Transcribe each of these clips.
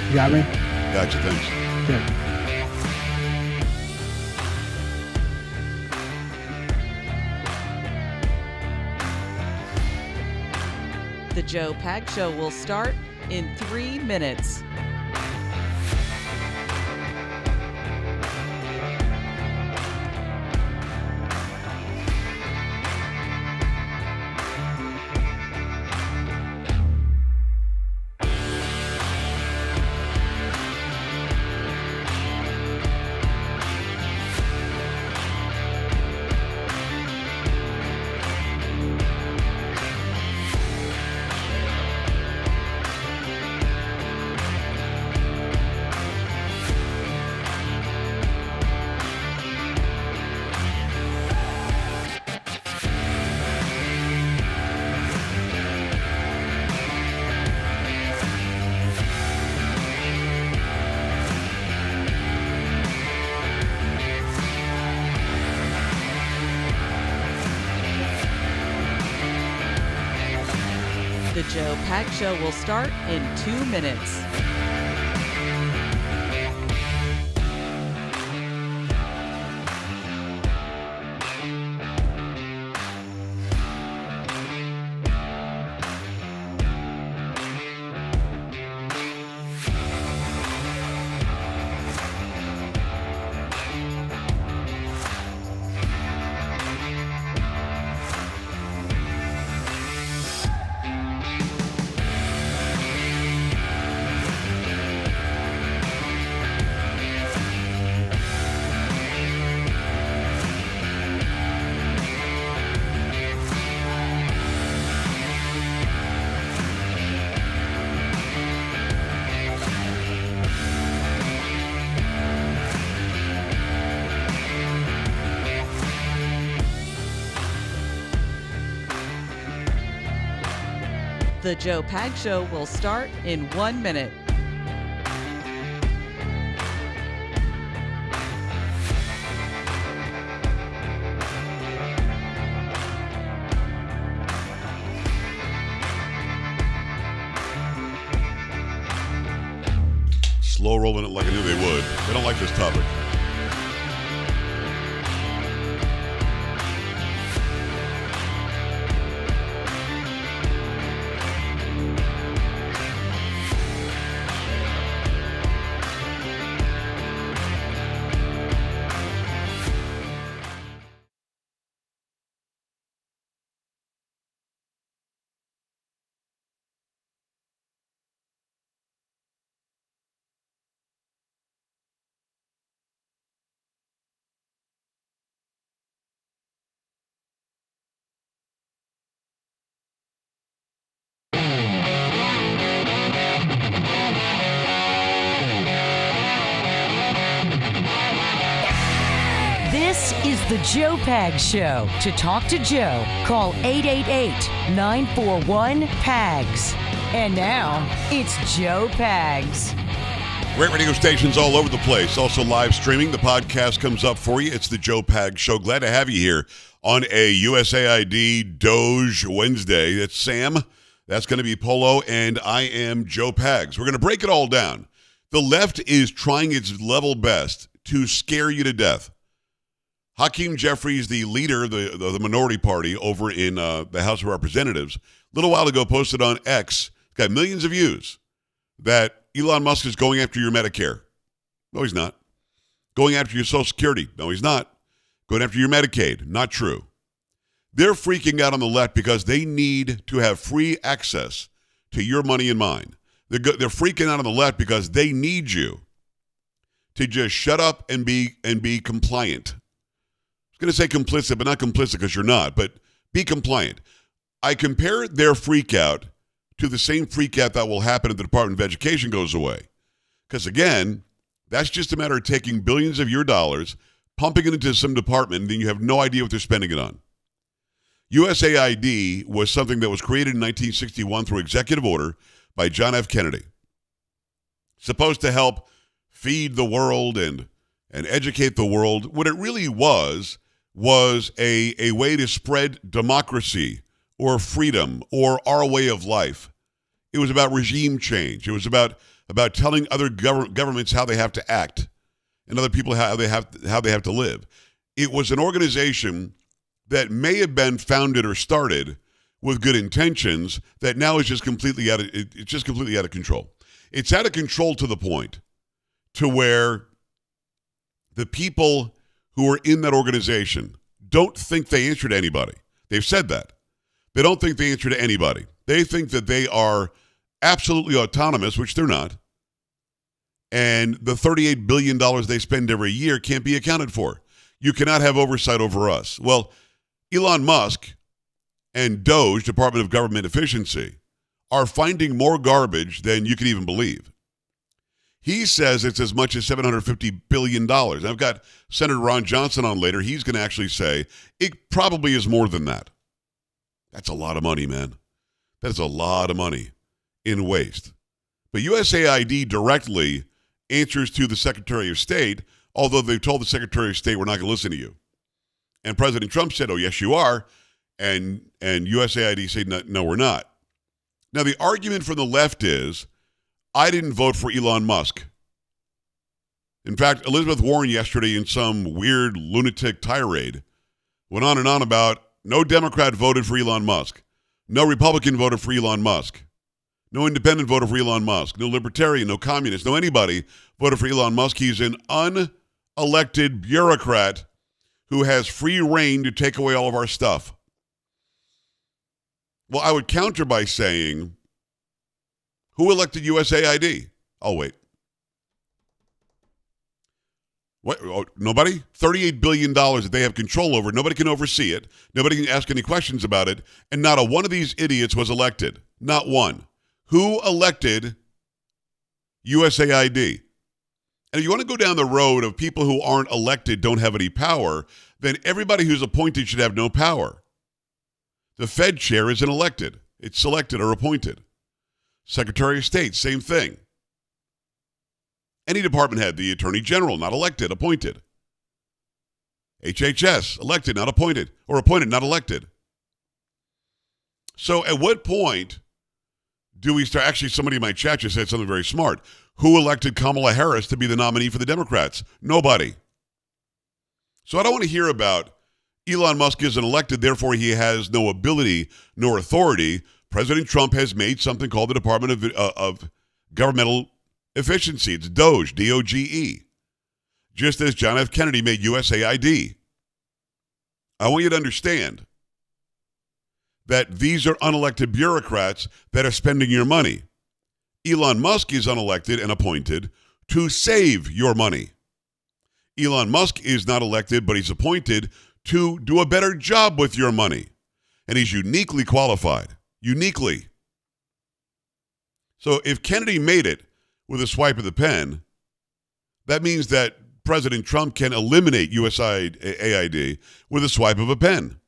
You got me? Gotcha, thanks. Good. The Joe Pag Show will start in 3 minutes. The Joe Pag Show will start in 2 minutes. The Joe Pag Show will start in 1 minute. Slow rolling it like I knew they would. They don't like this topic. This is the Joe Pag Show. To talk to Joe, call 888-941-PAGS. And now, it's Joe Pags. Great radio stations all over the place. Also live streaming. The podcast comes up for you. It's the Joe Pag Show. Glad to have you here on a USAID Doge Wednesday. That's Sam. That's going to be Polo. And I am Joe Pags. We're going to break it all down. The left is trying its level best to scare you to death. Hakeem Jeffries, the leader of the minority party over in the House of Representatives, a little while ago posted on X, got millions of views, that Elon Musk is going after your Medicare. No, he's not. Going after your Social Security. No, he's not. Going after your Medicaid. Not true. They're freaking out on the left because they need to have free access to your money and mine. They're freaking out on the left because they need you to just shut up and be compliant. I was going to say complicit, but not complicit because you're not, but be compliant. I compare their freak out to the same freak out that will happen if the Department of Education goes away. Because again, that's just a matter of taking billions of your dollars, pumping it into some department, and then you have no idea what they're spending it on. USAID was something that was created in 1961 through executive order by John F. Kennedy. Supposed to help feed the world and educate the world. What it really was a way to spread democracy or freedom or our way of life. It was about regime change. It was about about telling other governments how they have to act and other people how they have to live. It was an organization that may have been founded or started with good intentions that now is just completely out of control. It's out of control to the point to where the people who are in that organization don't think they answer to anybody. They've said that. They don't think they answer to anybody. They think that they are absolutely autonomous, which they're not. And the $38 billion they spend every year can't be accounted for. You cannot have oversight over us. Well, Elon Musk and DOGE, Department of Government Efficiency, are finding more garbage than you can even believe. He says it's as much as $750 billion. I've got Senator Ron Johnson on later. He's going to actually say it probably is more than that. That's a lot of money, man. That's a lot of money in waste. But USAID directly answers to the Secretary of State, although they've told the Secretary of State, we're not going to listen to you. And President Trump said, oh, yes, you are. And USAID said, no, we're not. Now, the argument from the left is, I didn't vote for Elon Musk. In fact, Elizabeth Warren yesterday in some weird lunatic tirade went on and on about no Democrat voted for Elon Musk. No Republican voted for Elon Musk. No independent voted for Elon Musk. No libertarian, no communist, no anybody voted for Elon Musk. He's an unelected bureaucrat who has free reign to take away all of our stuff. Well, I would counter by saying, who elected USAID? Oh, wait. What? Oh, nobody? $38 billion that they have control over. Nobody can oversee it. Nobody can ask any questions about it. And not a one of these idiots was elected. Not one. Who elected USAID? And if you want to go down the road of people who aren't elected don't have any power, then everybody who's appointed should have no power. The Fed chair isn't elected. It's selected or appointed. Secretary of State, same thing. Any department head, the Attorney General, not elected, appointed. HHS, elected, not appointed, or appointed, not elected. So at what point do we start? Actually, somebody in my chat just said something very smart. Who elected Kamala Harris to be the nominee for the Democrats? Nobody. So I don't want to hear about Elon Musk isn't elected, therefore he has no ability nor authority. President Trump has made something called the Department of Governmental Efficiency. It's DOGE, D-O-G-E. Just as John F. Kennedy made USAID. I want you to understand that these are unelected bureaucrats that are spending your money. Elon Musk is unelected and appointed to save your money. Elon Musk is not elected, but he's appointed to do a better job with your money. And he's uniquely qualified. Uniquely. So if Kennedy made it with a swipe of the pen, that means that President Trump can eliminate USAID with a swipe of a pen,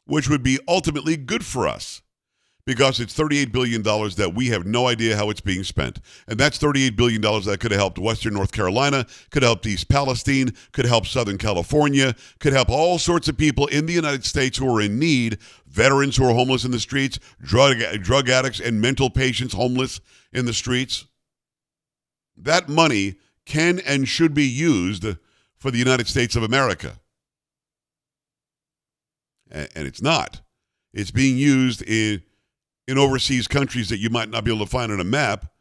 which would be ultimately good for us because it's $38 billion that we have no idea how it's being spent. And that's $38 billion that could have helped Western North Carolina, could have helped East Palestine, could help Southern California, could help all sorts of people in the United States who are in need, veterans who are homeless in the streets, drug addicts and mental patients homeless in the streets. That money can and should be used for the United States of America. And it's not. It's being used in overseas countries that you might not be able to find on a map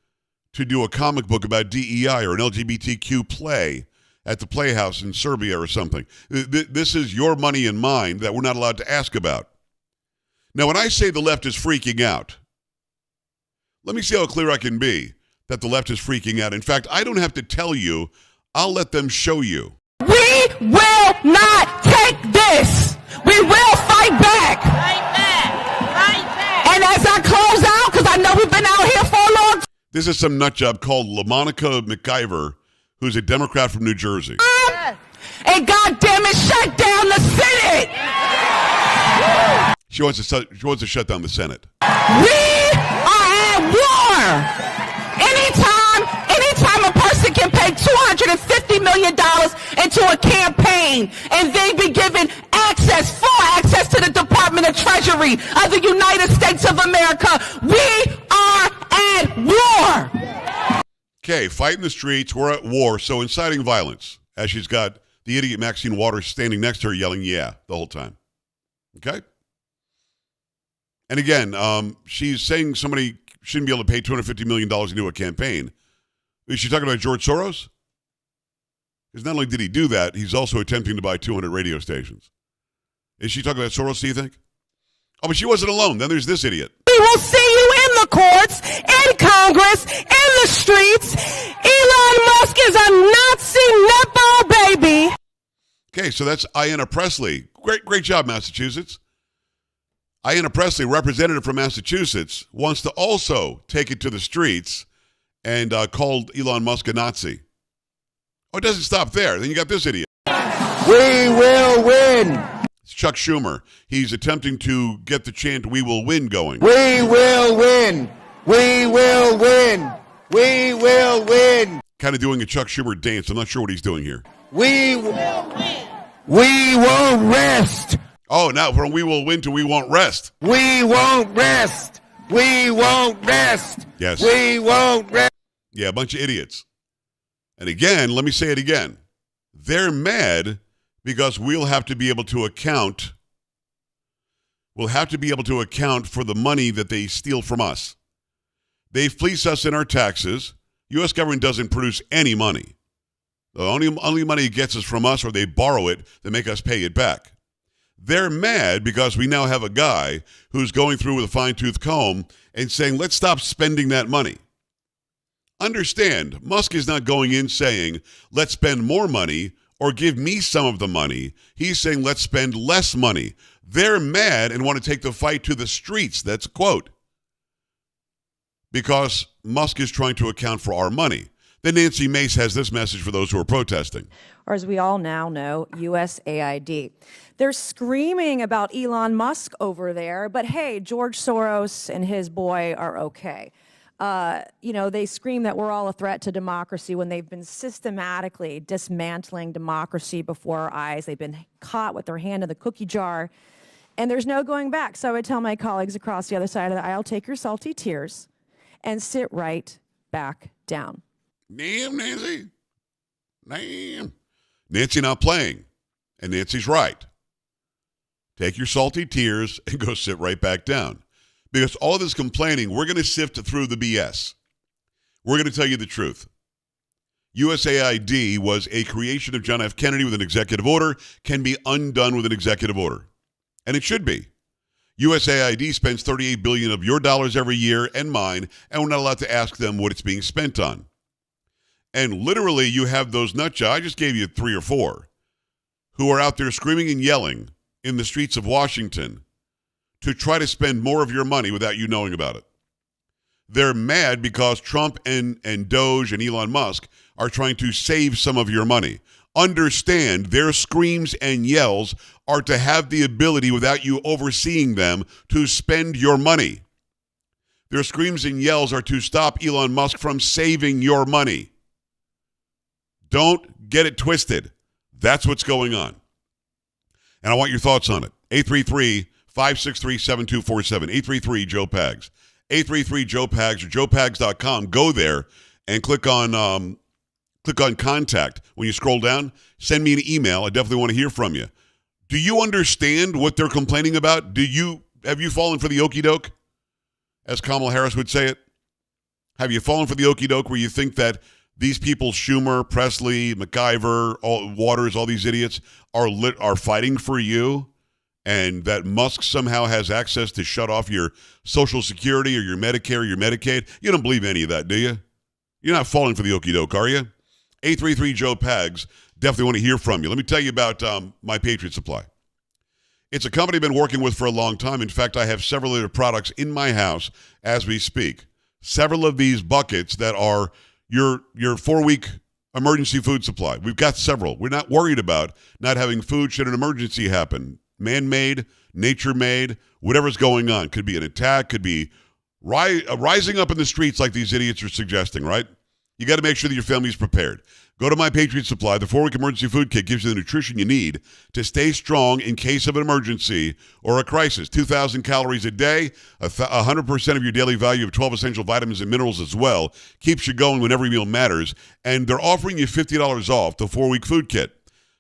to do a comic book about DEI or an LGBTQ play at the Playhouse in Serbia or something. This is your money and mine that we're not allowed to ask about. Now, when I say the left is freaking out, let me see how clear I can be that the left is freaking out. In fact, I don't have to tell you. I'll let them show you. We will not take this. We will fight back. Fight back. Fight back. And as I close out, because I know we've been out here for a long time. This is some nutjob called LaMonica McIver, who's a Democrat from New Jersey. And goddamn it, shut down the Senate. She wants to shut down the Senate. We are at war. Anytime a person can pay $250 million into a campaign and they be given full access to the Department of Treasury of the United States of America, we are at war. fighting the streets. We're at war. So inciting violence, as she's got the idiot Maxine Waters standing next to her yelling, yeah, the whole time. Okay? And again, she's saying somebody shouldn't be able to pay $250 million into a campaign. Is she talking about George Soros? Because not only did he do that, he's also attempting to buy 200 radio stations. Is she talking about Soros, do you think? Oh, but she wasn't alone. Then there's this idiot. We will see you in the courts, in Congress, in the streets. Elon Musk is a Nazi Nepo baby. Okay, so that's Ayanna Pressley. Great job, Massachusetts. Ayanna Pressley, representative from Massachusetts, wants to also take it to the streets and called Elon Musk a Nazi. Oh, it doesn't stop there. Then you got this idiot. We will win. It's Chuck Schumer. He's attempting to get the chant "We will win" going. We will win. We will win. We will win. Kind of doing a Chuck Schumer dance. I'm not sure what he's doing here. We will win. We won't rest. Oh, now from "We will win" to "We won't rest." We won't rest. We won't rest. Yes. We won't rest. Yeah, a bunch of idiots. And again, let me say it again. They're mad because we'll have to be able to account. We'll have to be able to account for the money that they steal from us. They fleece us in our taxes. U.S. government doesn't produce any money. The only money it gets is from us, or they borrow it to make us pay it back. They're mad because we now have a guy who's going through with a fine-tooth comb and saying, let's stop spending that money. Understand, Musk is not going in saying, let's spend more money or give me some of the money. He's saying, let's spend less money. They're mad and want to take the fight to the streets. That's a quote. Because Musk is trying to account for our money. Then Nancy Mace has this message for those who are protesting. Or as we all now know, USAID. They're screaming about Elon Musk over there, but hey, George Soros and his boy are okay. They scream that we're all a threat to democracy when they've been systematically dismantling democracy before our eyes. They've been caught with their hand in the cookie jar, and there's no going back. So I would tell my colleagues across the other side of the aisle, take your salty tears and sit right back down. Damn, Nancy. Damn. Nancy not playing, and Nancy's right. Take your salty tears and go sit right back down. Because all this complaining, we're going to sift through the BS. We're going to tell you the truth. USAID was a creation of John F. Kennedy with an executive order, can be undone with an executive order. And it should be. USAID spends $38 billion of your dollars every year and mine, and we're not allowed to ask them what it's being spent on. And literally, you have those nutjobs, I just gave you 3 or 4, who are out there screaming and yelling in the streets of Washington to try to spend more of your money without you knowing about it. They're mad because Trump and Doge and Elon Musk are trying to save some of your money. Understand, their screams and yells are to have the ability, without you overseeing them, to spend your money. Their screams and yells are to stop Elon Musk from saving your money. Don't get it twisted. That's what's going on. And I want your thoughts on it. 833-563-7247. 833-JOE-PAGS. 833-JOE-PAGS or joepags.com. Go there and click on contact. When you scroll down, send me an email. I definitely want to hear from you. Do you understand what they're complaining about? Have you fallen for the okie doke, as Kamala Harris would say it? Have you fallen for the okie doke where you think that these people, Schumer, Presley, McIver, Waters, all these idiots, are fighting for you, and that Musk somehow has access to shut off your Social Security or your Medicare or your Medicaid? You don't believe any of that, do you? You're not falling for the okie doke, are you? 833-JOE-PAGS. Definitely want to hear from you. Let me tell you about My Patriot Supply. It's a company I've been working with for a long time. In fact, I have several of their products in my house as we speak. Several of these buckets that are your 4-week emergency food supply. We've got several. We're not worried about not having food should an emergency happen. Man-made, nature-made, whatever's going on. Could be an attack, could be rising up in the streets like these idiots are suggesting, right? You got to make sure that your family's prepared. Go to My Patriot Supply. The 4-week emergency food kit gives you the nutrition you need to stay strong in case of an emergency or a crisis. 2,000 calories a day, 100% of your daily value of 12 essential vitamins and minerals as well. Keeps you going when every meal matters. And they're offering you $50 off the 4-week food kit.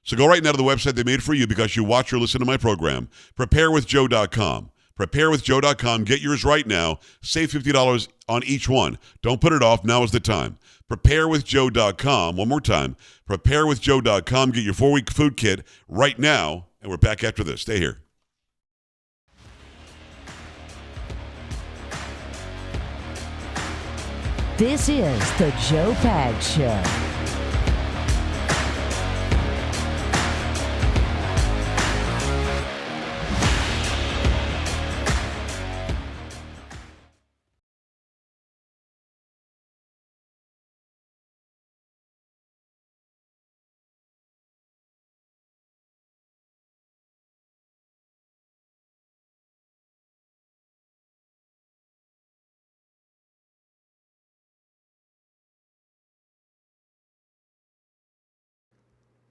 So go right now to the website they made for you because you watch or listen to my program. PrepareWithJoe.com. PrepareWithJoe.com. Get yours right now. Save $50 on each one. Don't put it off. Now is the time. PrepareWithJoe.com. One more time. PrepareWithJoe.com. Get your 4-week food kit right now. And we're back after this. Stay here. This is the Joe Pag Show.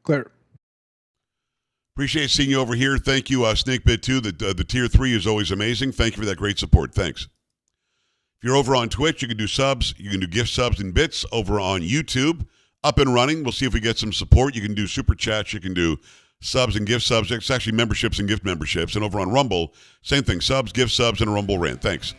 Clear. Appreciate seeing you over here. Thank you, Snake Bit 2. The Tier 3 is always amazing. Thank you for that great support. Thanks. If you're over on Twitch, you can do subs. You can do gift subs and bits. Over on YouTube, up and running. We'll see if we get some support. You can do super chats. You can do subs and gift subs. It's actually memberships and gift memberships. And over on Rumble, same thing. Subs, gift subs, and a Rumble rant. Thanks.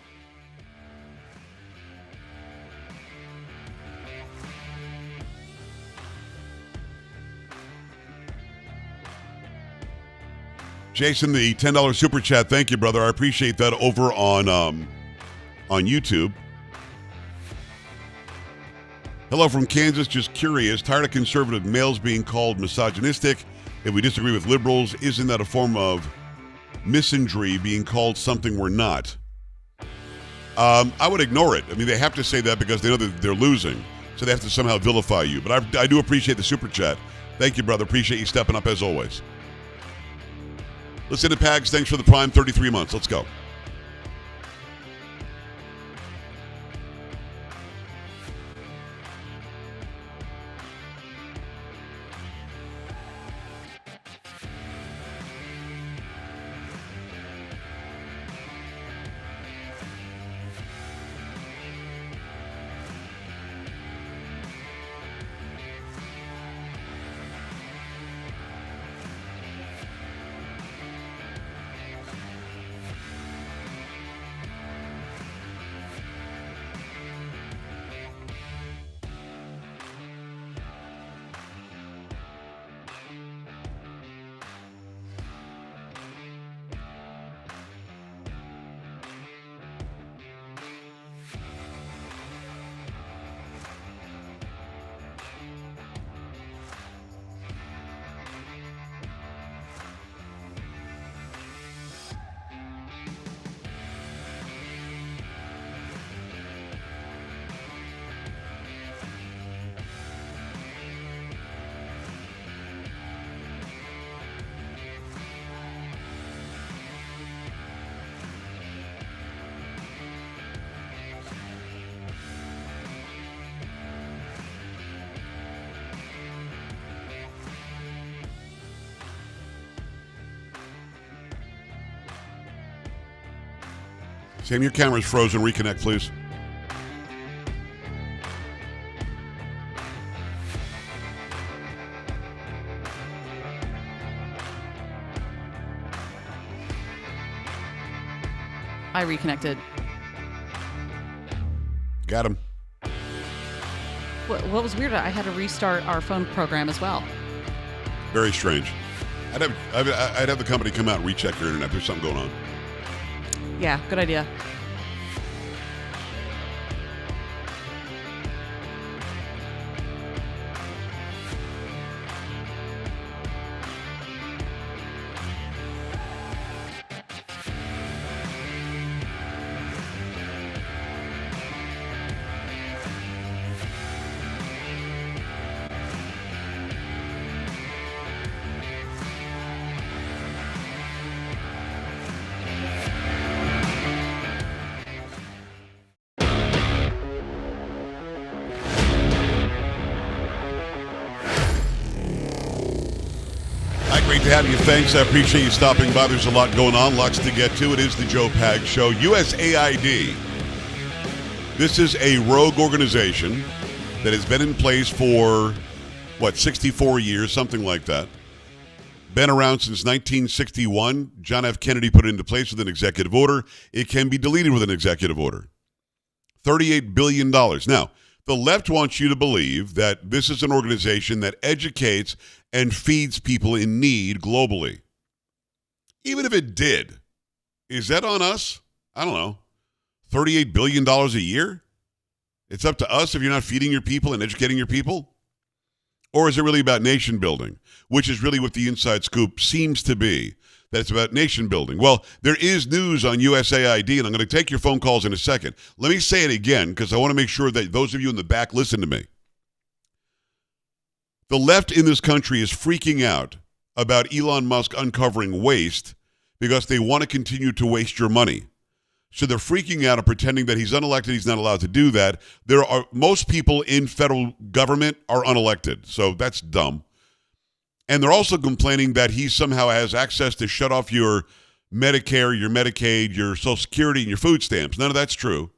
Jason, the $10 super chat. Thank you, brother. I appreciate that over on YouTube. Hello from Kansas. Just curious. Tired of conservative males being called misogynistic. If we disagree with liberals, isn't that a form of misandry being called something we're not? I would ignore it. I mean, they have to say that because they know that they're losing. So they have to somehow vilify you. But I do appreciate the super chat. Thank you, brother. Appreciate you stepping up as always. Listen to Pags. Thanks for the prime 33 months. Let's go. Sam, your camera's frozen. Reconnect, please. I reconnected. Got him. What was weird, I had to restart our phone program as well. Very strange. I'd have the company come out and recheck your internet. There's something going on. Yeah, good idea. Great to have you. Thanks. I appreciate you stopping by. There's a lot going on, lots to get to. It is the Joe Pag Show. USAID. This is a rogue organization that has been in place for, 64 years, something like that. Been around since 1961. John F. Kennedy put it into place with an executive order. It can be deleted with an executive order. $38 billion. Now, the left wants you to believe that this is an organization that educates and feeds people in need globally. Even if it did, is that on us? I don't know. $38 billion a year? It's up to us if you're not feeding your people and educating your people? Or is it really about nation building, which is really what the inside scoop seems to be, that it's about nation building? Well, there is news on USAID, and I'm going to take your phone calls in a second. Let me say it again, because I want to make sure that those of you in the back listen to me. The left in this country is freaking out about Elon Musk uncovering waste because they want to continue to waste your money. So they're freaking out and pretending that he's unelected, he's not allowed to do that. Most people in federal government are unelected, so that's dumb. And they're also complaining that he somehow has access to shut off your Medicare, your Medicaid, your Social Security, and your food stamps. None of that's true.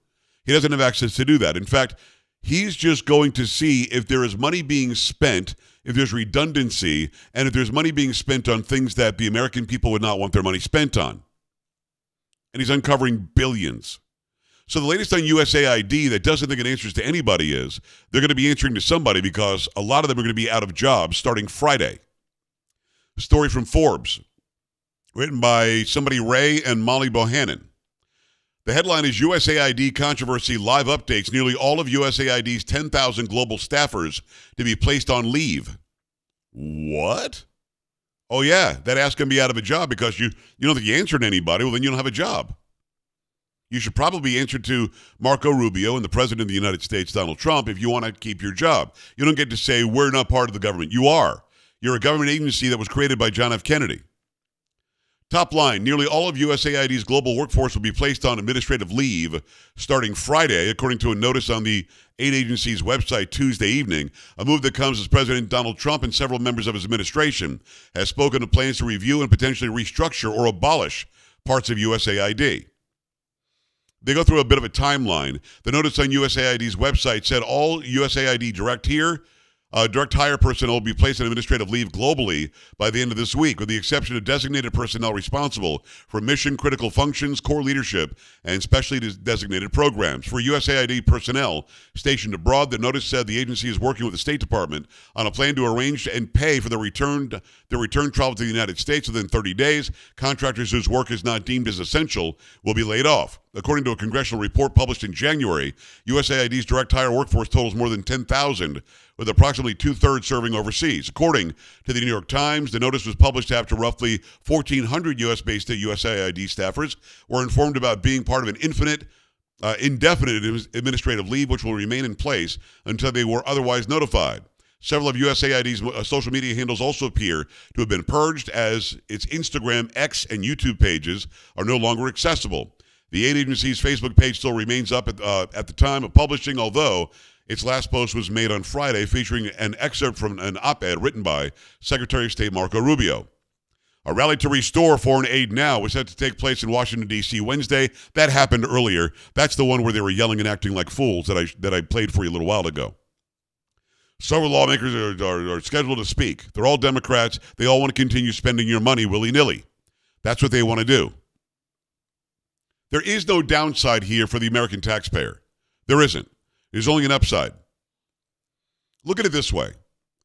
He doesn't have access to do that. In fact, he's just going to see if there is money being spent, if there's redundancy, and if there's money being spent on things that the American people would not want their money spent on. And he's uncovering billions. So the latest on USAID that doesn't think it answers to anybody is they're going to be answering to somebody because a lot of them are going to be out of jobs starting Friday. A story from Forbes, written by somebody Ray and Molly Bohannon. The headline is USAID Controversy Live Updates Nearly All of USAID's 10,000 global staffers to be placed on leave. What? Oh, yeah, that ass can be out of a job because you don't think you answered anybody. Well, then you don't have a job. You should probably answer to Marco Rubio and the President of the United States, Donald Trump, if you want to keep your job. You don't get to say, we're not part of the government. You are. You're a government agency that was created by John F. Kennedy. Top line, nearly all of USAID's global workforce will be placed on administrative leave starting Friday, according to a notice on the aid agency's website Tuesday evening, a move that comes as President Donald Trump and several members of his administration has spoken of plans to review and potentially restructure or abolish parts of USAID. They go through a bit of a timeline. The notice on USAID's website said all USAID direct hire personnel will be placed on administrative leave globally by the end of this week, with the exception of designated personnel responsible for mission-critical functions, core leadership, and specially designated programs. For USAID personnel stationed abroad, the notice said the agency is working with the State Department on a plan to arrange and pay for their return travel to the United States within 30 days. Contractors whose work is not deemed as essential will be laid off. According to a congressional report published in January, USAID's direct hire workforce totals more than 10,000, with approximately two-thirds serving overseas. According to the New York Times, the notice was published after roughly 1,400 U.S.-based USAID staffers were informed about being part of an indefinite administrative leave, which will remain in place until they were otherwise notified. Several of USAID's social media handles also appear to have been purged, as its Instagram, X, and YouTube pages are no longer accessible. The aid agency's Facebook page still remains up at the time of publishing, although its last post was made on Friday, featuring an excerpt from an op-ed written by Secretary of State Marco Rubio. A rally to restore foreign aid now was set to take place in Washington, D.C. Wednesday. That happened earlier. That's the one where they were yelling and acting like fools that I played for you a little while ago. Several lawmakers are scheduled to speak. They're all Democrats. They all want to continue spending your money willy-nilly. That's what they want to do. There is no downside here for the American taxpayer. There isn't. There's only an upside. Look at it this way.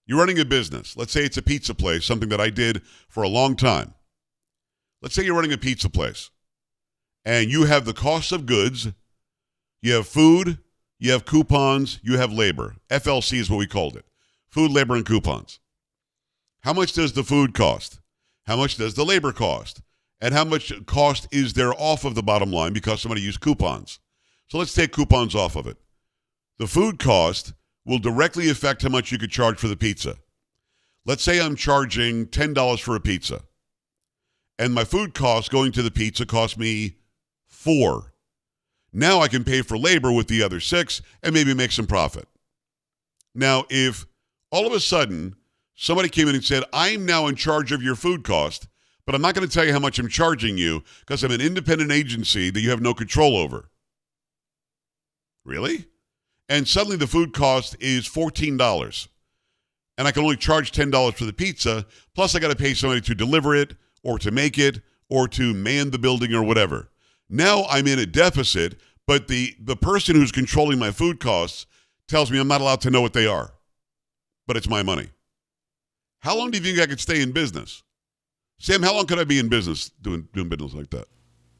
You're running a business. Let's say it's a pizza place, something that I did for a long time. Let's say you're running a pizza place, and you have the cost of goods, you have food, you have coupons, you have labor. FLC is what we called it. Food, labor, and coupons. How much does the food cost? How much does the labor cost? And how much cost is there off of the bottom line because somebody used coupons? So let's take coupons off of it. The food cost will directly affect how much you could charge for the pizza. Let's say I'm charging $10 for a pizza, and my food cost going to the pizza cost me $4. Now I can pay for labor with the other $6 and maybe make some profit. Now, if all of a sudden Somebody came in and said, I'm now in charge of your food cost, but I'm not going to tell you how much I'm charging you because I'm an independent agency that you have no control over. Really? And suddenly the food cost is $14. And I can only charge $10 for the pizza, plus I got to pay somebody to deliver it or to make it or to man the building or whatever. Now I'm in a deficit, but the person who's controlling my food costs tells me I'm not allowed to know what they are, but it's my money. How long do you think I could stay in business? Sam, how long could I be in business doing business like that?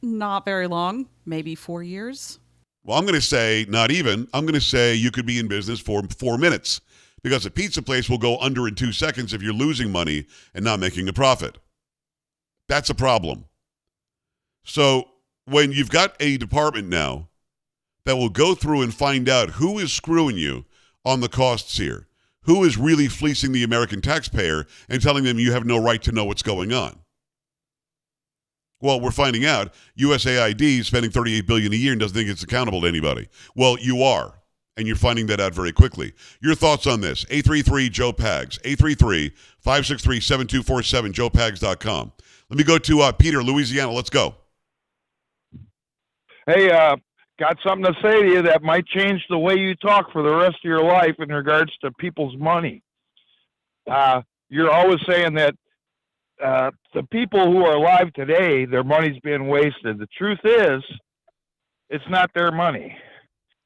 Not very long, maybe 4 years. Well, I'm going to say not even. I'm going to say you could be in business for 4 minutes because a pizza place will go under in 2 seconds if you're losing money and not making a profit. That's a problem. So when you've got a department now that will go through and find out who is screwing you on the costs here, who is really fleecing the American taxpayer and telling them you have no right to know what's going on. Well, we're finding out USAID is spending $38 billion a year and doesn't think it's accountable to anybody. Well, you are, and you're finding that out very quickly. Your thoughts on this? 833-JOE-PAGS, 833-563-7247, joepags.com. Let me go to Peter, Louisiana. Let's go. Hey, got something to say to you that might change the way you talk for the rest of your life in regards to people's money. You're always saying that the people who are alive today, their money's being wasted. The truth is, it's not their money.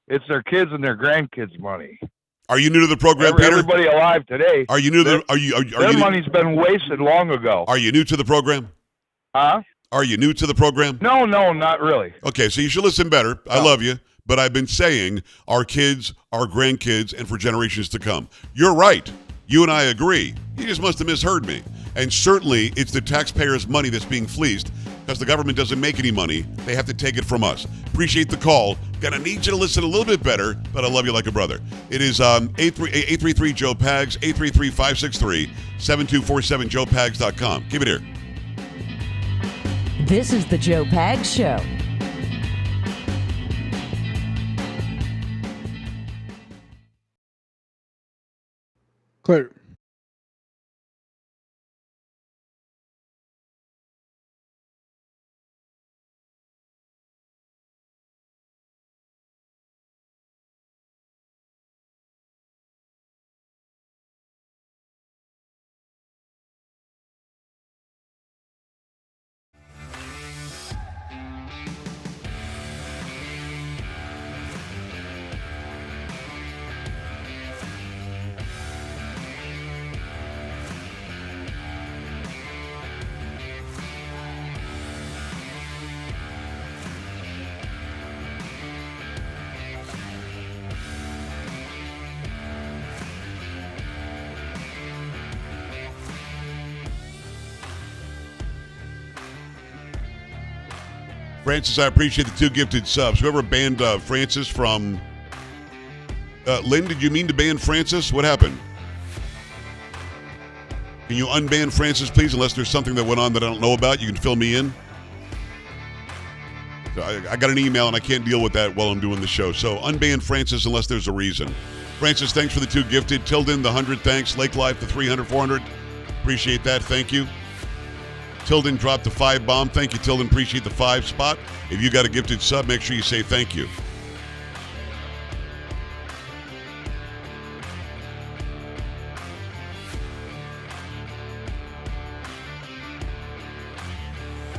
It's their kids and their grandkids' money. Are you new to the program, Peter? Everybody alive today. Are you new to their money's been wasted long ago. Are you new to the program? Huh? Are you new to the program? No, not really. Okay, so you should listen better. I love you, but I've been saying our kids, our grandkids, and for generations to come. You're right. You and I agree. You just must have misheard me. And certainly, it's the taxpayers' money that's being fleeced because the government doesn't make any money. They have to take it from us. Appreciate the call. Gonna need you to listen a little bit better, but I love you like a brother. It is 833-JOE-PAGS, 833-563-7247, joepags.com. Keep it here. This is the Joe Pags Show. Clear. Francis, I appreciate the 2 gifted subs. Whoever banned Francis from... Lynn, did you mean to ban Francis? What happened? Can you unban Francis, please, unless there's something that went on that I don't know about? You can fill me in. So I got an email, and I can't deal with that while I'm doing the show. So unban Francis unless there's a reason. Francis, thanks for the 2 gifted. Tilden, the 100, thanks. Lake Life, the 300, 400. Appreciate that. Thank you. Tilden dropped the 5 bomb. Thank you, Tilden. Appreciate the 5 spot. If you got a gifted sub, make sure you say thank you.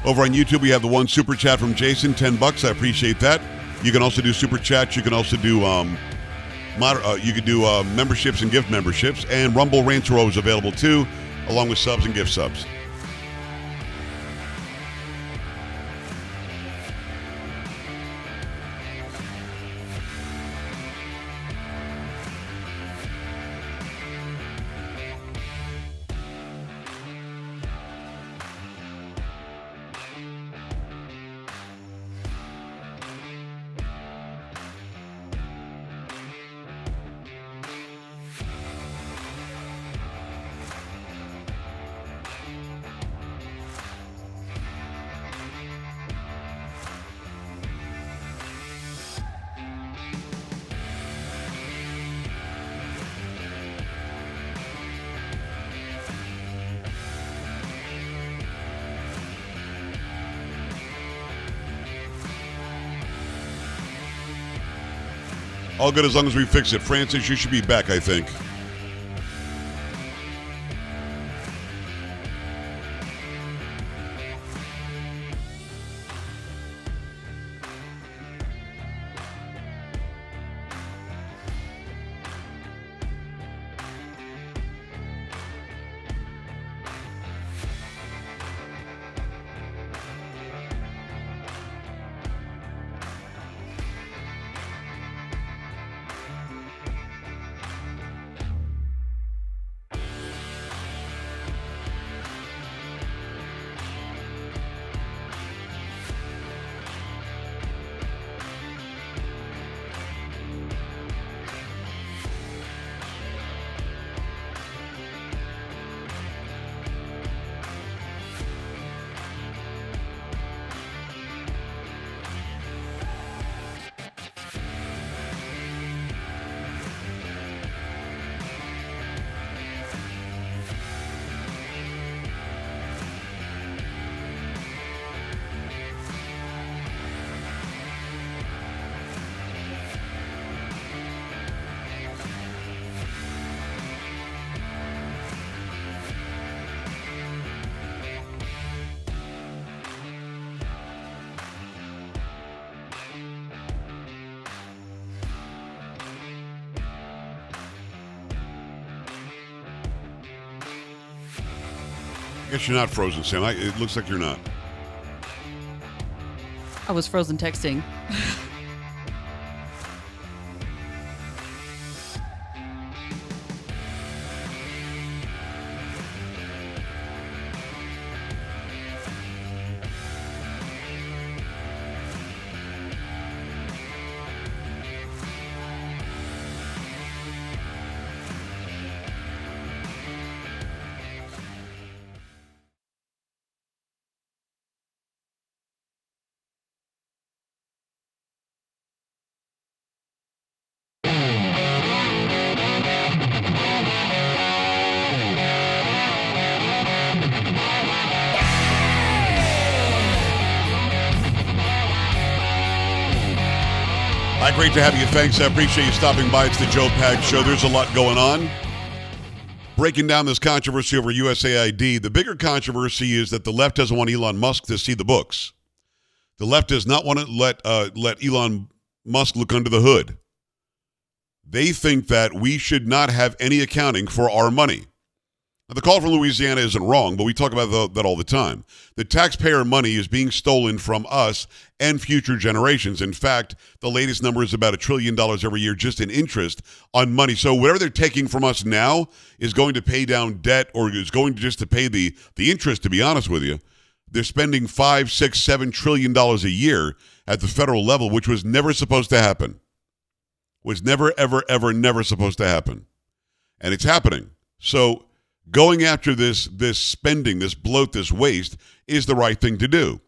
Over on YouTube, we have the 1 super chat from Jason, $10. I appreciate that. You can also do super chats. You can also do memberships and gift memberships. And Rumble Rants are always available too, along with subs and gift subs. All good as long as we fix it. Francis, you should be back, I think. I guess you're not frozen, Sam. It looks like you're not. I was frozen texting. Hi, great to have you. Thanks. I appreciate you stopping by. It's the Joe Pag Show. There's a lot going on. Breaking down this controversy over USAID, the bigger controversy is that the left doesn't want Elon Musk to see the books. The left does not want to let Elon Musk look under the hood. They think that we should not have any accounting for our money. Now, the call from Louisiana isn't wrong, but we talk about that all the time. The taxpayer money is being stolen from us and future generations. In fact, the latest number is about $1 trillion every year just in interest on money. So whatever they're taking from us now is going to pay down debt, or is going to just to pay the interest, to be honest with you. They're spending $5, $6, $7 trillion a year at the federal level, which was never supposed to happen. Was never, ever, ever, never supposed to happen. And it's happening. So going after this spending, this bloat, this waste is the right thing to do.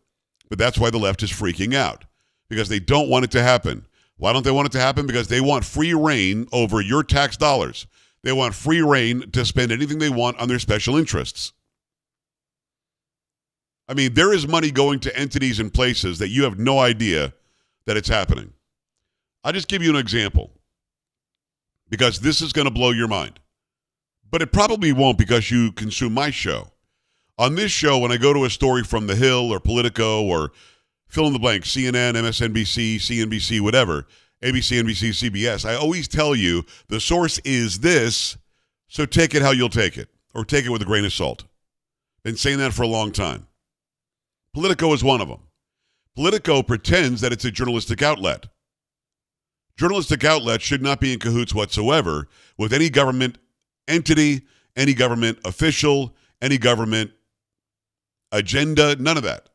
But that's why the left is freaking out, because they don't want it to happen. Why don't they want it to happen? Because they want free reign over your tax dollars. They want free reign to spend anything they want on their special interests. I mean, there is money going to entities and places that you have no idea that it's happening. I'll just give you an example, because this is going to blow your mind. But it probably won't, because you consume my show. On this show, when I go to a story from The Hill or Politico or fill in the blank, CNN, MSNBC, CNBC, whatever, ABC, NBC, CBS, I always tell you the source is this, so take it how you'll take it, or take it with a grain of salt. Been saying that for a long time. Politico is one of them. Politico pretends that it's a journalistic outlet. Journalistic outlets should not be in cahoots whatsoever with any government entity, any government official, any government agenda, none of that.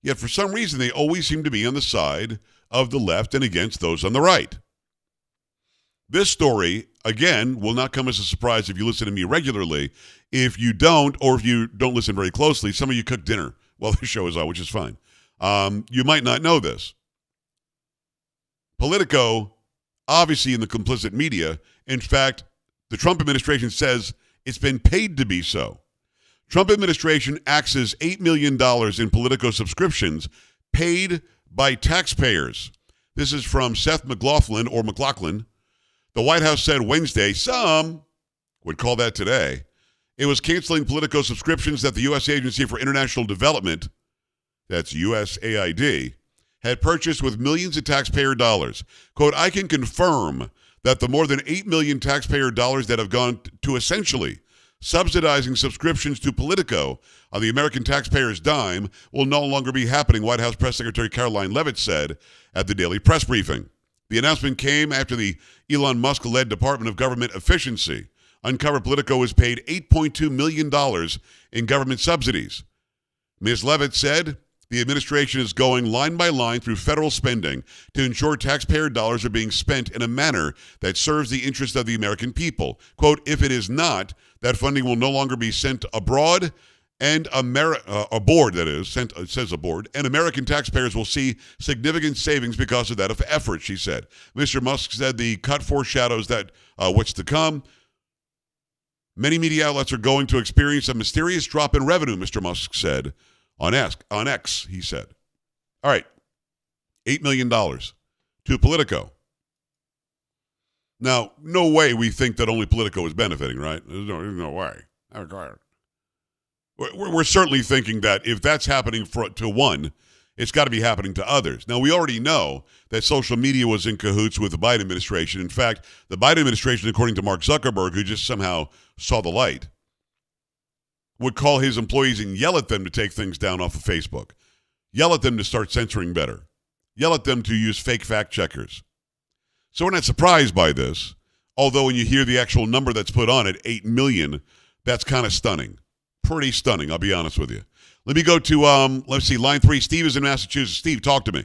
Yet for some reason, they always seem to be on the side of the left and against those on the right. This story, again, will not come as a surprise if you listen to me regularly. If you don't, or if you don't listen very closely, some of you cook dinner while the show is on, which is fine. You might not know this. Politico, obviously in the complicit media, in fact, the Trump administration says it's been paid to be so. Trump administration axes $8 million in Politico subscriptions paid by taxpayers. This is from Seth McLaughlin, The White House said Wednesday, some would call that today, it was canceling Politico subscriptions that the U.S. Agency for International Development, that's USAID, had purchased with millions of taxpayer dollars. Quote, I can confirm that the more than $8 million taxpayer dollars that have gone to essentially subsidizing subscriptions to Politico on the American taxpayer's dime will no longer be happening, White House Press Secretary Caroline Leavitt said at the daily press briefing. The announcement came after the Elon Musk-led Department of Government Efficiency uncovered Politico was paid $8.2 million in government subsidies. Ms. Leavitt said the administration is going line by line through federal spending to ensure taxpayer dollars are being spent in a manner that serves the interest of the American people. Quote, if it is not, that funding will no longer be sent abroad and aboard, that is, it says aboard, and American taxpayers will see significant savings because of that effort, she said. Mr. Musk said the cut foreshadows that what's to come. Many media outlets are going to experience a mysterious drop in revenue, Mr. Musk said on X, he said. All right, $8 million to Politico. Now, no way we think that only Politico is benefiting, right? There's no way. We're certainly thinking that if that's happening to one, it's got to be happening to others. Now, we already know that social media was in cahoots with the Biden administration. In fact, the Biden administration, according to Mark Zuckerberg, who just somehow saw the light, would call his employees and yell at them to take things down off of Facebook, yell at them to start censoring better, yell at them to use fake fact checkers. So we're not surprised by this, although when you hear the actual number that's put on it, 8 million, that's kind of stunning. Pretty stunning, I'll be honest with you. Let me go to, let's see, line 3. Steve is in Massachusetts. Steve, talk to me.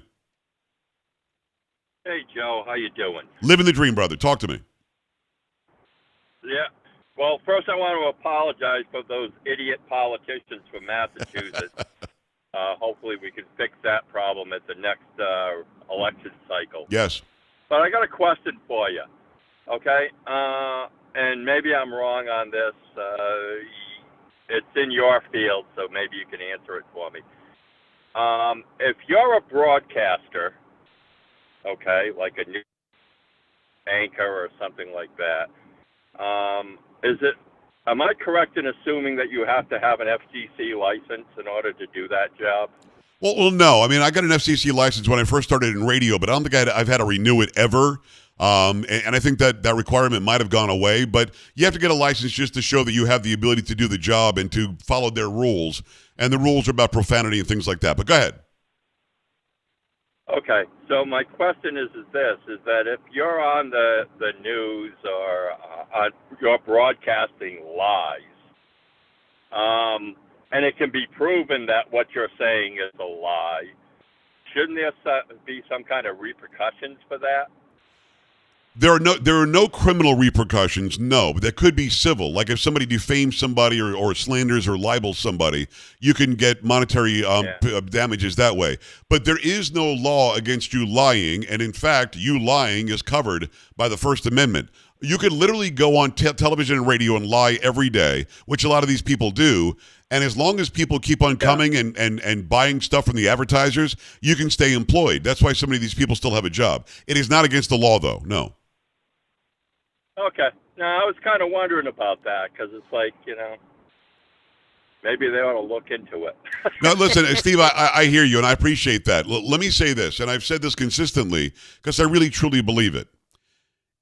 Hey, Joe. How you doing? Living the dream, brother. Talk to me. Yeah. Well, first I want to apologize for those idiot politicians from Massachusetts. Hopefully we can fix that problem at the next election cycle. Yes. But I got a question for you, okay? And maybe I'm wrong on this. It's in your field, so maybe you can answer it for me. If you're a broadcaster, okay, like a news anchor or something like that, am I correct in assuming that you have to have an FCC license in order to do that job? Well, no. I mean, I got an FCC license when I first started in radio, but I don't think I've had to renew it ever. And I think that requirement might have gone away, but you have to get a license just to show that you have the ability to do the job and to follow their rules. And the rules are about profanity and things like that. But go ahead. Okay. So my question is that if you're on the news or you're broadcasting lies, and it can be proven that what you're saying is a lie, shouldn't there be some kind of repercussions for that? There are no criminal repercussions, no, but there could be civil. Like if somebody defames somebody or slanders or libels somebody, you can get monetary damages that way. But there is no law against you lying, and in fact, you lying is covered by the First Amendment. You could literally go on television and radio and lie every day, which a lot of these people do, and as long as people keep on coming and buying stuff from the advertisers, you can stay employed. That's why so many of these people still have a job. It is not against the law, though, no. Okay. Now, I was kind of wondering about that because it's like, maybe they ought to look into it. Now, listen, Steve, I hear you, and I appreciate that. Let me say this, and I've said this consistently because I really, truly believe it.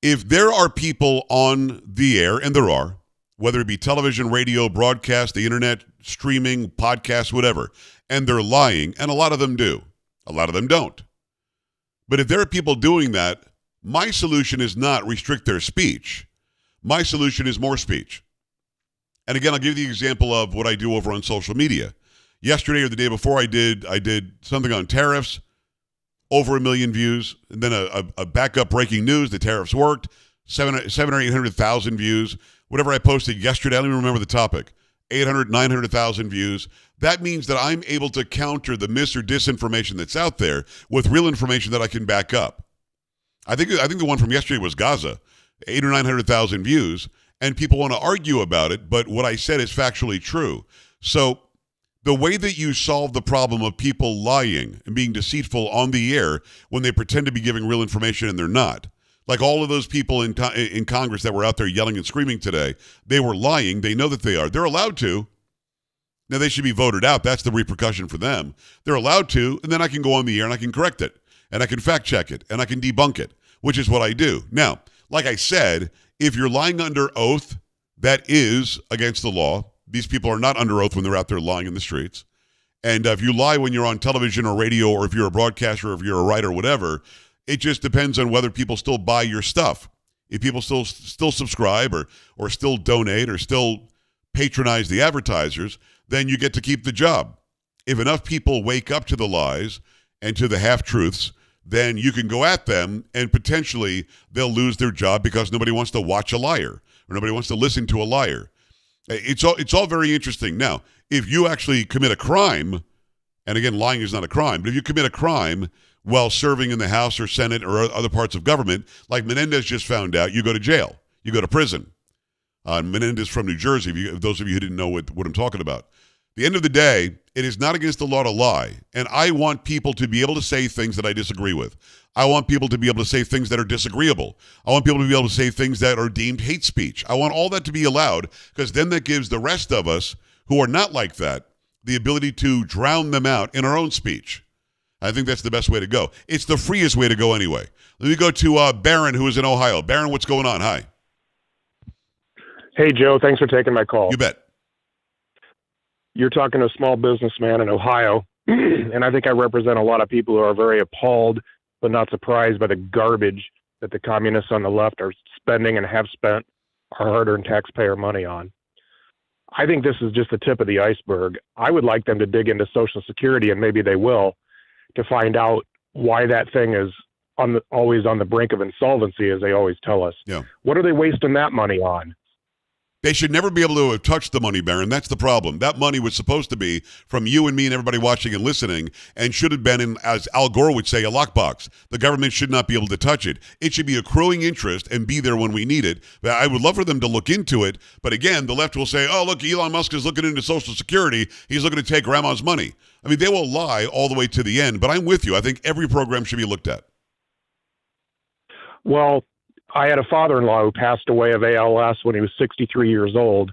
If there are people on the air, and there are, whether it be television, radio, broadcast, the internet, streaming, podcasts, whatever, and they're lying, and a lot of them do. A lot of them don't. But if there are people doing that, my solution is not restrict their speech. My solution is more speech. And again, I'll give you the example of what I do over on social media. Yesterday or the day before, I did something on tariffs, over 1 million views, and then a backup breaking news, the tariffs worked, 700 or 800,000 views. Whatever I posted yesterday, I don't even remember the topic, 800, 900,000 views. That means that I'm able to counter the mis or disinformation that's out there with real information that I can back up. I think the one from yesterday was Gaza, 800 or 900,000 views, and people want to argue about it, but what I said is factually true. So the way that you solve the problem of people lying and being deceitful on the air when they pretend to be giving real information and they're not, Like all of those people in Congress that were out there yelling and screaming today, they were lying. They know that they are. They're allowed to. Now, they should be voted out. That's the repercussion for them. They're allowed to, and then I can go on the air and I can correct it, and I can fact check it, and I can debunk it, which is what I do. Now, like I said, if you're lying under oath, that is against the law. These people are not under oath when they're out there lying in the streets. And if you lie when you're on television or radio, or if you're a broadcaster, or if you're a writer, or whatever, it just depends on whether people still buy your stuff. If people still subscribe or still donate or still patronize the advertisers, then you get to keep the job. If enough people wake up to the lies and to the half-truths, then you can go at them and potentially they'll lose their job because nobody wants to watch a liar or nobody wants to listen to a liar. It's all very interesting. Now, if you actually commit a crime, and again, lying is not a crime, but if you commit a crime while serving in the House or Senate or other parts of government, like Menendez just found out, you go to jail. You go to prison. Menendez from New Jersey, if those of you who didn't know what I'm talking about. At the end of the day, it is not against the law to lie. And I want people to be able to say things that I disagree with. I want people to be able to say things that are disagreeable. I want people to be able to say things that are deemed hate speech. I want all that to be allowed, because then that gives the rest of us who are not like that the ability to drown them out in our own speech. I think that's the best way to go. It's the freest way to go anyway. Let me go to Barron, who is in Ohio. Barron, what's going on? Hi. Hey, Joe. Thanks for taking my call. You bet. You're talking to a small businessman in Ohio, and I think I represent a lot of people who are very appalled but not surprised by the garbage that the communists on the left are spending and have spent our hard-earned taxpayer money on. I think this is just the tip of the iceberg. I would like them to dig into Social Security, and maybe they will, to find out why that thing is always on the brink of insolvency, as they always tell us. Yeah. What are they wasting that money on? They should never be able to have touched the money, Barron. That's the problem. That money was supposed to be from you and me and everybody watching and listening, and should have been in, as Al Gore would say, a lockbox. The government should not be able to touch it. It should be accruing interest and be there when we need it. But I would love for them to look into it. But again, the left will say, oh, look, Elon Musk is looking into Social Security. He's looking to take grandma's money. I mean, they will lie all the way to the end. But I'm with you. I think every program should be looked at. Well, I had a father-in-law who passed away of ALS when he was 63 years old,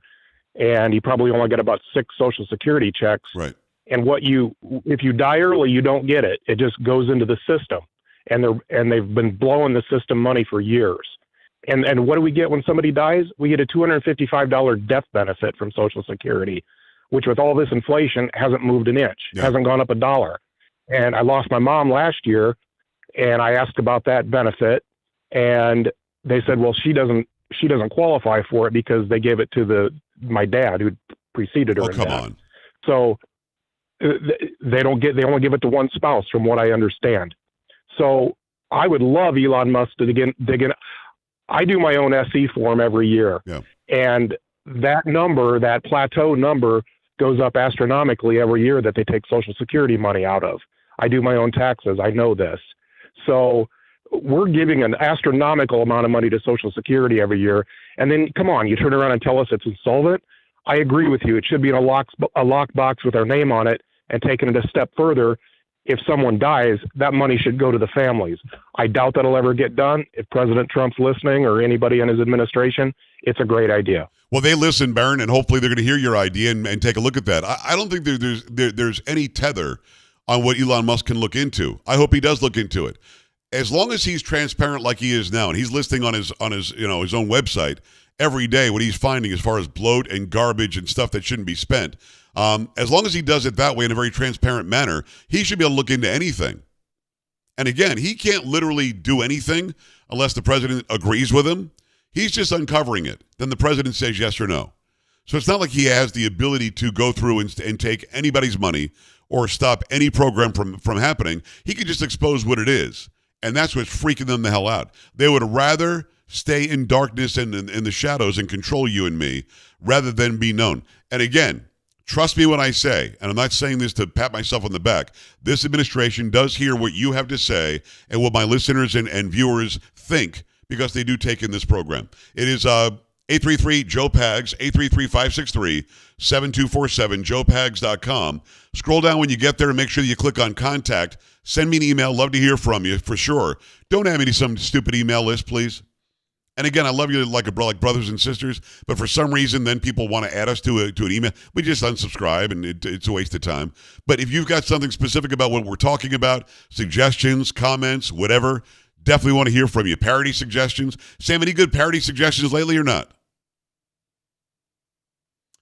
and he probably only got about 6 Social Security checks. Right. And if you die early, you don't get it. It just goes into the system, and they've been blowing the system money for years. And what do we get when somebody dies? We get a $255 death benefit from Social Security, which with all this inflation hasn't moved an inch, hasn't gone up a dollar. And I lost my mom last year, and I asked about that benefit, and they said, well, she doesn't qualify for it because they gave it to my dad who preceded her. Oh, come on. So they only give it to one spouse, from what I understand. So I would love Elon Musk to dig in. I do my own SE form every year. Yeah. And that plateau number goes up astronomically every year that they take Social Security money out of. I do my own taxes. I know this. So we're giving an astronomical amount of money to Social Security every year. And then, come on, you turn around and tell us it's insolvent? I agree with you. It should be in a lockbox with our name on it, and taking it a step further, if someone dies, that money should go to the families. I doubt that'll ever get done. If President Trump's listening or anybody in his administration, it's a great idea. Well, they listen, Barron, and hopefully they're going to hear your idea and take a look at that. I don't think there's any tether on what Elon Musk can look into. I hope he does look into it. As long as he's transparent like he is now, and he's listing on his his own website every day what he's finding as far as bloat and garbage and stuff that shouldn't be spent, as long as he does it that way in a very transparent manner, he should be able to look into anything. And again, he can't literally do anything unless the president agrees with him. He's just uncovering it. Then the president says yes or no. So it's not like he has the ability to go through and take anybody's money or stop any program from happening. He could just expose what it is. And that's what's freaking them the hell out. They would rather stay in darkness and in the shadows and control you and me rather than be known. And again, trust me when I say, and I'm not saying this to pat myself on the back, this administration does hear what you have to say and what my listeners and viewers think, because they do take in this program. It is 833-JOE-PAGS, 833-563-7247, joepags.com. Scroll down when you get there and make sure that you click on Contact, Send me an email. Love to hear from you, for sure. Don't add me to some stupid email list, please. And again, I love you like brothers and sisters, but for some reason, then people want to add us to an email. We just unsubscribe, and it's a waste of time. But if you've got something specific about what we're talking about, suggestions, comments, whatever, definitely want to hear from you. Parody suggestions. Sam, any good parody suggestions lately or not?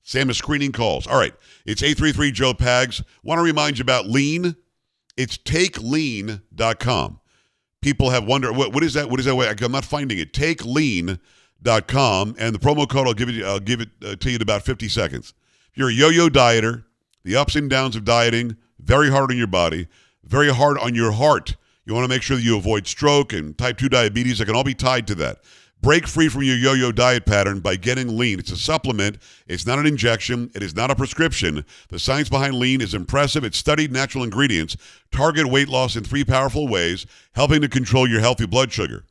Sam is screening calls. All right. It's 833-JOE-PAGS. Want to remind you about Lean. It's takelean.com. People have wondered, what is that? What is that? I'm not finding it. Takelean.com. And the promo code, I'll give it to you in about 50 seconds. If you're a yo-yo dieter, the ups and downs of dieting, very hard on your body, very hard on your heart. You want to make sure that you avoid stroke and type 2 diabetes. That can all be tied to that. Break free from your yo-yo diet pattern by getting Lean. It's a supplement. It's not an injection. It is not a prescription. The science behind Lean is impressive. It's studied natural ingredients, target weight loss in 3 powerful ways, helping to control your healthy blood sugar,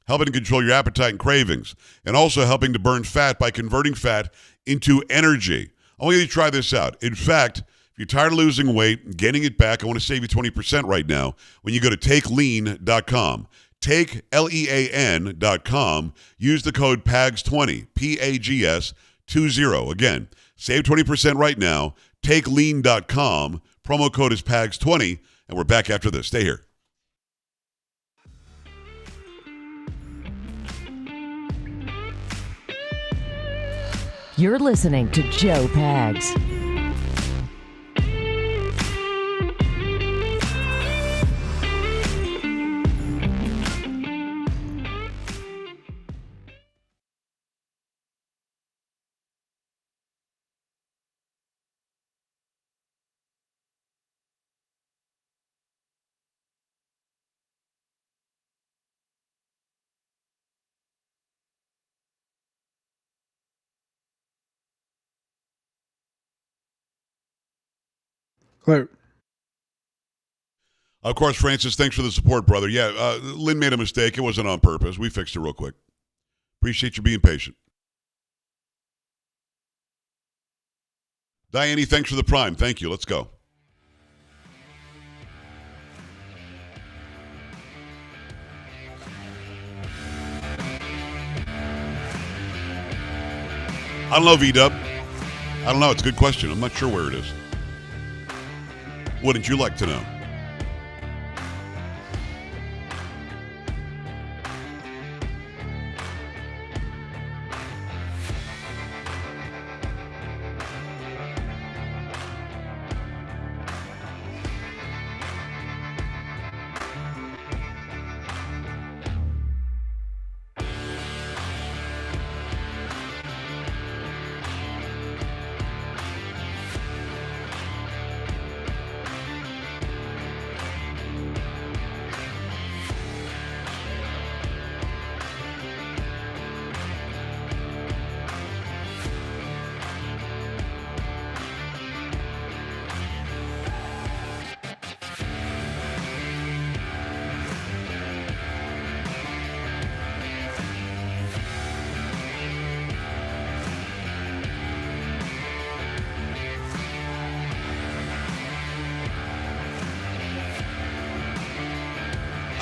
helping to control your appetite and cravings, and also helping to burn fat by converting fat into energy. I want you to try this out. In fact, if you're tired of losing weight and getting it back, I want to save you 20% right now when you go to takelean.com. TakeLean.com. Use the code PAGS20, PAGS20. Again, save 20% right now. TakeLean.com. Promo code is PAGS20, and we're back after this. Stay here. You're listening to Joe Pags. Clear. Of course, Francis, thanks for the support, brother. Yeah, Lynn made a mistake. It wasn't on purpose. We fixed it real quick. Appreciate you being patient. Diane, thanks for the prime. Thank you. Let's go. I don't know, V-Dub. I don't know. It's a good question. I'm not sure where it is. Wouldn't you like to know?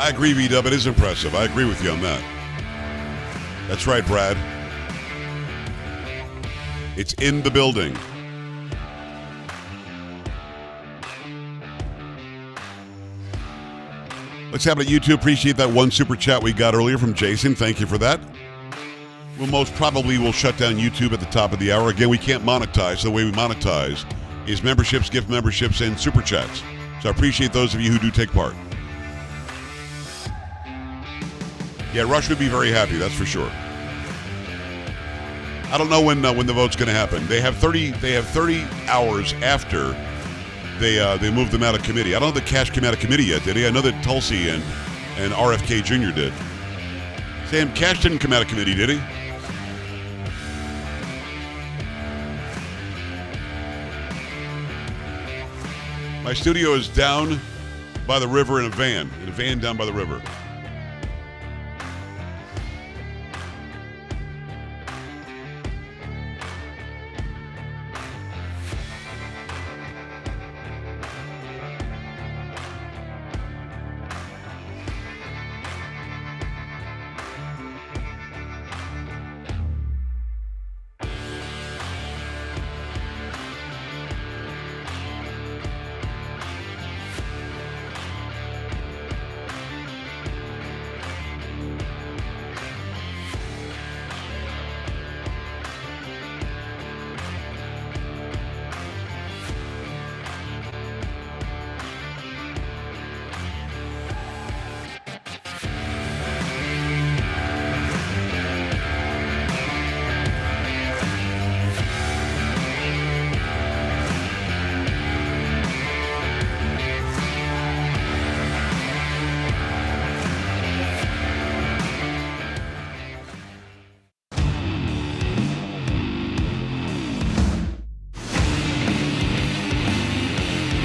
I agree, V-Dub. It is impressive. I agree with you on that. That's right, Brad. It's in the building. Let's have it at YouTube. Appreciate that one super chat we got earlier from Jason. Thank you for that. We'll most probably will shut down YouTube at the top of the hour. Again, we can't monetize. The way we monetize is memberships, gift memberships, and super chats. So I appreciate those of you who do take part. Yeah, Rush would be very happy, that's for sure. I don't know when the vote's going to happen. They have 30 hours after they moved them out of committee. I don't know that Cash came out of committee yet, did he? I know that Tulsi and RFK Jr. did. Sam, Cash didn't come out of committee, did he? My studio is down by the river in a van down by the river.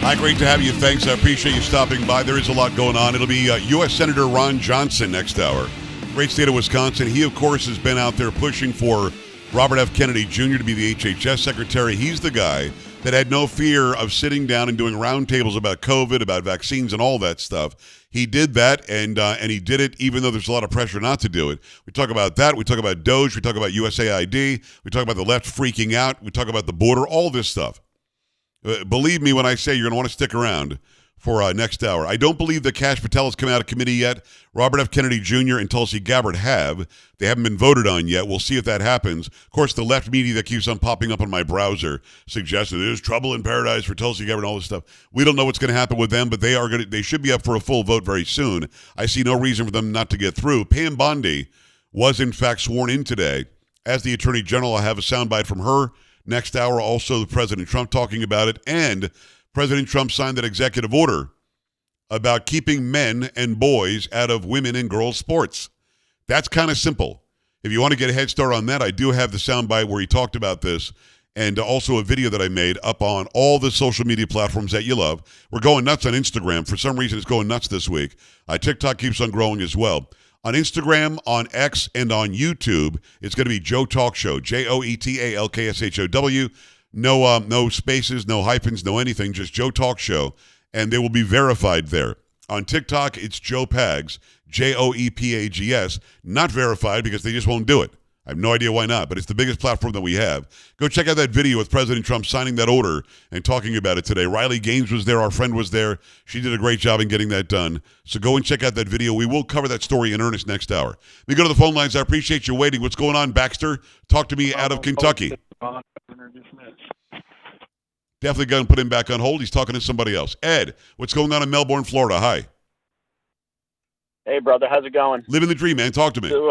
Hi, great to have you. Thanks. I appreciate you stopping by. There is a lot going on. It'll be U.S. Senator Ron Johnson next hour. Great state of Wisconsin. He, of course, has been out there pushing for Robert F. Kennedy Jr. to be the HHS secretary. He's the guy that had no fear of sitting down and doing roundtables about COVID, about vaccines, and all that stuff. He did that, and he did it even though there's a lot of pressure not to do it. We talk about that. We talk about Doge. We talk about USAID. We talk about the left freaking out. We talk about the border, all this stuff. Believe me when I say you're going to want to stick around for next hour. I don't believe that Kash Patel has come out of committee yet. Robert F. Kennedy Jr. and Tulsi Gabbard have. They haven't been voted on yet. We'll see if that happens. Of course, the left media that keeps on popping up on my browser suggests that there's trouble in paradise for Tulsi Gabbard and all this stuff. We don't know what's going to happen with them, but they should be up for a full vote very soon. I see no reason for them not to get through. Pam Bondi was, in fact, sworn in today as the Attorney General. I have a soundbite from her next hour. Also, President Trump talking about it, and President Trump signed that executive order about keeping men and boys out of women and girls sports. That's kind of simple. If you want to get a head start on that, I do have the soundbite where he talked about this, and also a video that I made up on all the social media platforms that you love. We're going nuts on Instagram. For some reason, it's going nuts this week. TikTok keeps on growing as well. On Instagram, on X, and on YouTube, it's going to be Joe Talk Show, JOETALKSHOW. No spaces, no hyphens, no anything, just Joe Talk Show, and they will be verified there. On TikTok, it's Joe Pags, JOEPAGS, not verified because they just won't do it. I have no idea why not, but it's the biggest platform that we have. Go check out that video with President Trump signing that order and talking about it today. Riley Gaines was there. Our friend was there. She did a great job in getting that done. So go and check out that video. We will cover that story in earnest next hour. We go to the phone lines. I appreciate you waiting. What's going on, Baxter? Talk to me out of Kentucky. Definitely going to put him back on hold. He's talking to somebody else. Ed, what's going on in Melbourne, Florida? Hi. Hey, brother. How's it going? Living the dream, man. Talk to me. So,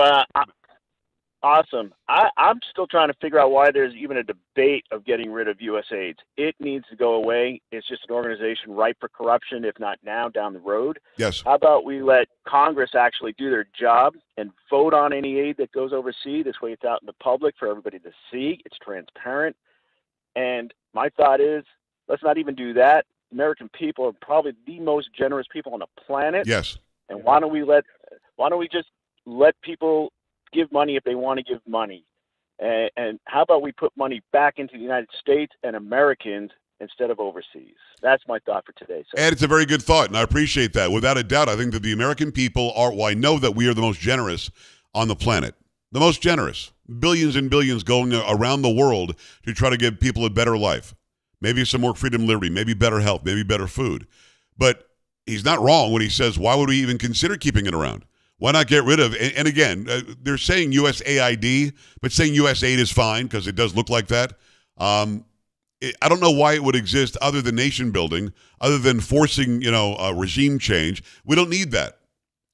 awesome. I'm still trying to figure out why there's even a debate of getting rid of USAID. It needs to go away. It's just an organization ripe for corruption, if not now, down the road. Yes. How about we let Congress actually do their job and vote on any aid that goes overseas? This way it's out in the public for everybody to see. It's transparent. And my thought is, let's not even do that. American people are probably the most generous people on the planet. Yes. And why don't we just let people give money if they want to give money? And how about we put money back into the United States and Americans instead of overseas? That's my thought for today. So. Ed, it's a very good thought, and I appreciate that. Without a doubt, I think that the American people are, well, I know that we are the most generous on the planet. The most generous. Billions and billions going around the world to try to give people a better life. Maybe some more freedom and liberty, maybe better health, maybe better food. But he's not wrong when he says, why would we even consider keeping it around? Why not get rid of, and again, they're saying USAID, but saying USAID is fine because it does look like that. I don't know why it would exist other than nation building, other than forcing, a regime change. We don't need that.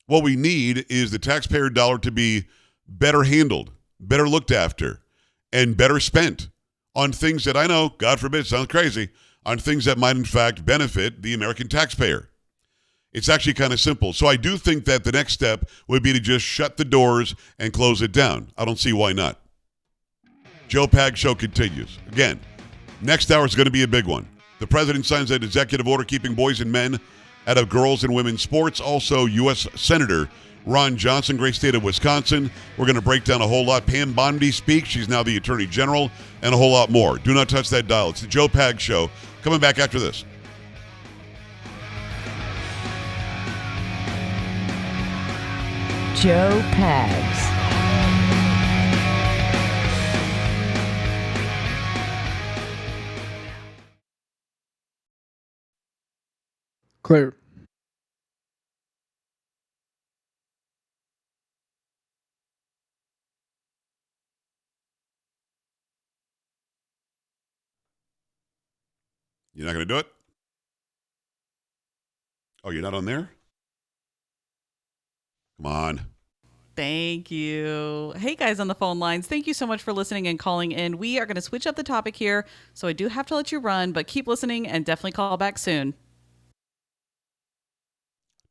What we need is the taxpayer dollar to be better handled, better looked after, and better spent on things that I know, God forbid, sounds crazy, on things that might in fact benefit the American taxpayer. It's actually kind of simple. So I do think that the next step would be to just shut the doors and close it down. I don't see why not. Joe Pag Show continues. Again, next hour is going to be a big one. The president signs an executive order keeping boys and men out of girls and women's sports. Also, U.S. Senator Ron Johnson, great state of Wisconsin. We're going to break down a whole lot. Pam Bondi speaks. She's now the Attorney General, and a whole lot more. Do not touch that dial. It's the Joe Pag Show. Coming back after this. Joe Pags. Clear. You're not going to do it? Oh, you're not on there? Come on. Thank you. Hey, guys on the phone lines. Thank you so much for listening and calling in. We are going to switch up the topic here, so I do have to let you run, but keep listening and definitely call back soon.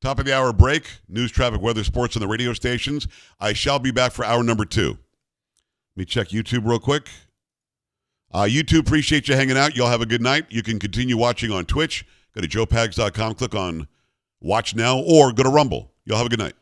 Top of the hour break. News, traffic, weather, sports on the radio stations. I shall be back for hour number 2. Let me check YouTube real quick. YouTube, appreciate you hanging out. Y'all have a good night. You can continue watching on Twitch. Go to joepags.com, click on Watch Now, or go to Rumble. Y'all have a good night.